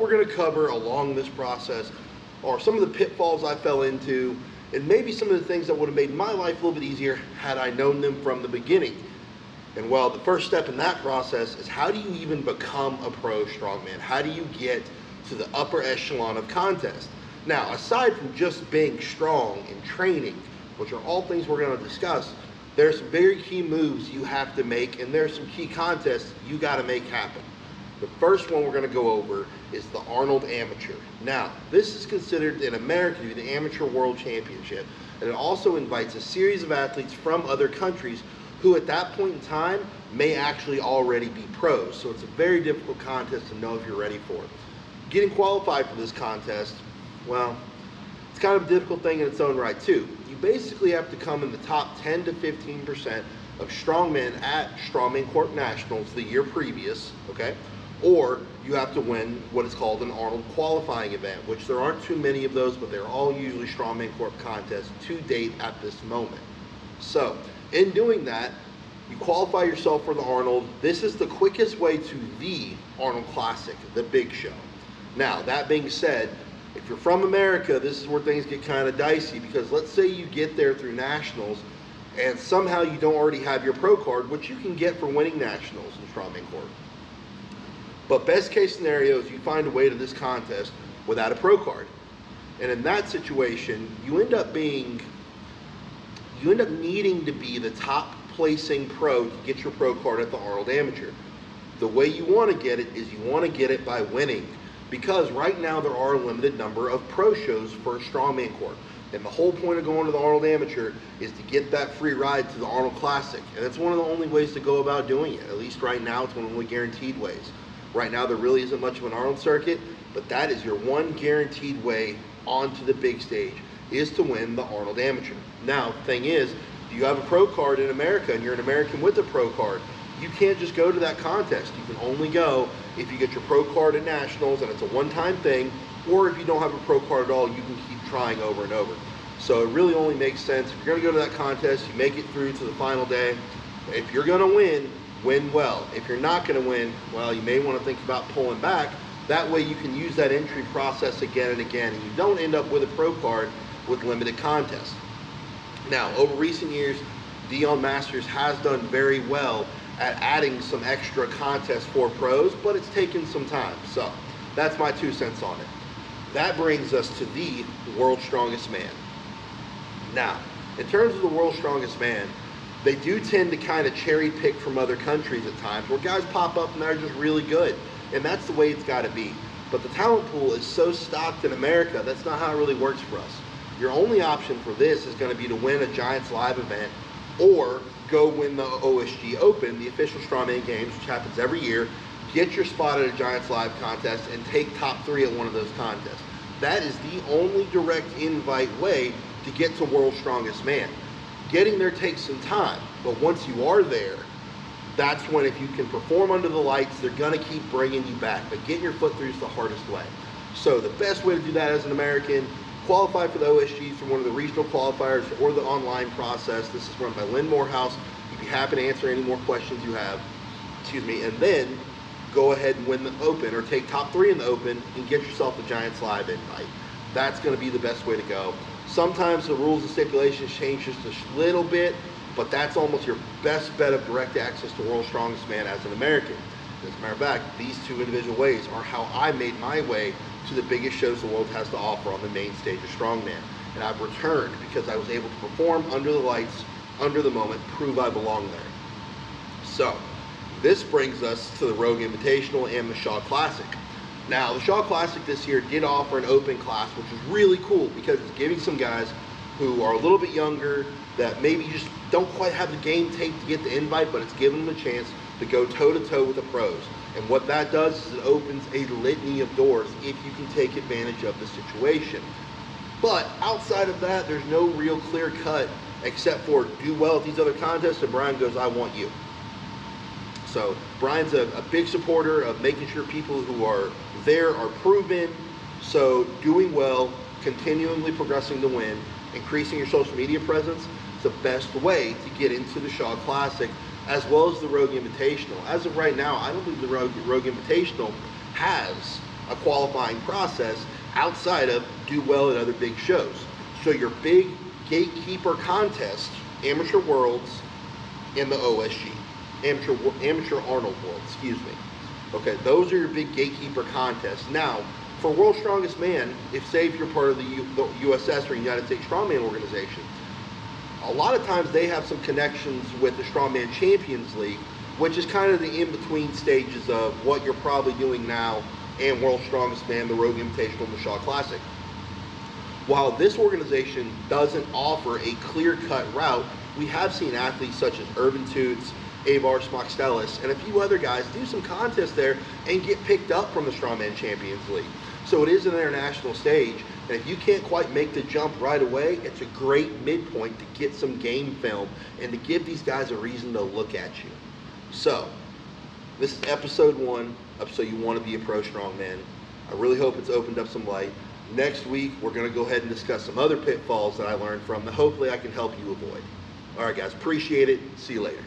we're going to cover along this process are some of the pitfalls I fell into, and maybe some of the things that would have made my life a little bit easier had I known them from the beginning. And well, the first step in that process is, how do you even become a pro strongman? How do you get to the upper echelon of contest? Now, aside from just being strong and training, which are all things we're going to discuss, there's some very key moves you have to make, and there's some key contests you got to make happen. The first one we're going to go over is the Arnold Amateur. Now, this is considered in America to be the Amateur World Championship, and it also invites a series of athletes from other countries who at that point in time may actually already be pros. So it's a very difficult contest to know if you're ready for it. Getting qualified for this contest, well, it's kind of a difficult thing in its own right too. You basically have to come in the top 10 to 15% of strongmen at Strongman Corp Nationals the year previous, okay? Or you have to win what is called an Arnold qualifying event, which there aren't too many of those, but they're all usually Strongman Corp contests to date at this moment. So in doing that, you qualify yourself for the Arnold. This is the quickest way to the Arnold Classic, the big show. Now, that being said, if you're from America, this is where things get kind of dicey, because let's say you get there through Nationals and somehow you don't already have your pro card, which you can get for winning Nationals in Strongman Corp. But best case scenario is you find a way to this contest without a pro card. And in that situation, you end up needing to be the top placing pro to get your pro card at the Arnold Amateur. The way you want to get it is you want to get it by winning, because right now there are a limited number of pro shows for Strongman Corp. And the whole point of going to the Arnold Amateur is to get that free ride to the Arnold Classic. And it's one of the only ways to go about doing it. At least right now, it's one of the only guaranteed ways. Right now, there really isn't much of an Arnold circuit, but that is your one guaranteed way onto the big stage, is to win the Arnold Amateur. Now, the thing is, if you have a pro card in America and you're an American with a pro card, you can't just go to that contest. You can only go if you get your pro card at Nationals and it's a one-time thing, or if you don't have a pro card at all, you can keep trying over and over. So it really only makes sense, if you're going to go to that contest, you make it through to the final day. If you're going to win well. If you're not going to win, well, you may want to think about pulling back. That way you can use that entry process again and again, and you don't end up with a pro card with limited contests. Now, over recent years, Dion Masters has done very well at adding some extra contests for pros, but it's taken some time. So that's my 2 cents on it. That brings us to the World's Strongest Man. Now, in terms of the World's Strongest Man, they do tend to kind of cherry pick from other countries at times, where guys pop up and they're just really good. And that's the way it's got to be. But the talent pool is so stocked in America, that's not how it really works for us. Your only option for this is going to be to win a Giants Live event, or go win the OSG Open, the official Strongman Games, which happens every year. Get your spot at a Giants Live contest and take top 3 at one of those contests. That is the only direct invite way to get to World's Strongest Man. Getting there takes some time, but once you are there, that's when, if you can perform under the lights, they're going to keep bringing you back. But getting your foot through is the hardest way. So the best way to do that as an American, qualify for the OSG through one of the regional qualifiers or the online process. This is run by Lynn Morehouse. He'd be happy to answer any more questions you have. And then go ahead and win the Open, or take top 3 in the Open and get yourself a Giants Live invite. That's going to be the best way to go. Sometimes the rules and stipulations change just a little bit, but that's almost your best bet of direct access to World's Strongest Man as an American. As a matter of fact, these 2 individual ways are how I made my way to the biggest shows the world has to offer on the main stage of Strongman. And I've returned because I was able to perform under the lights, under the moment, prove I belong there. So, this brings us to the Rogue Invitational and the Shaw Classic. Now, the Shaw Classic this year did offer an open class, which is really cool because it's giving some guys who are a little bit younger, that maybe just don't quite have the game tape to get the invite, but it's giving them a chance to go toe-to-toe with the pros. And what that does is it opens a litany of doors if you can take advantage of the situation. But outside of that, there's no real clear cut, except for do well at these other contests, and Brian goes, I want you. So Brian's a big supporter of making sure people who are there are proven. So doing well, continually progressing to win, increasing your social media presence is the best way to get into the Shaw Classic, as well as the Rogue Invitational. As of right now, I don't believe the Rogue Invitational has a qualifying process outside of do well at other big shows. So your big gatekeeper contest, Amateur Worlds and the OSG, Amateur Arnold World, excuse me. Okay, those are your big gatekeeper contests. Now, for World's Strongest Man, if you're part of the USS or United States Strongman Organization, a lot of times they have some connections with the Strongman Champions League, which is kind of the in-between stages of what you're probably doing now and World's Strongest Man, the Rogue Invitational, and the Shaw Classic. While this organization doesn't offer a clear-cut route, we have seen athletes such as Irvin Toots, Avar Smoxtelis, and a few other guys do some contests there and get picked up from the Strongman Champions League. So it is an international stage, and if you can't quite make the jump right away, it's a great midpoint to get some game film and to give these guys a reason to look at you. So, this is episode 1 of So You Want to Be a Pro Strongman. I really hope it's opened up some light. Next week, we're going to go ahead and discuss some other pitfalls that I learned from that hopefully I can help you avoid. All right, guys, appreciate it. See you later.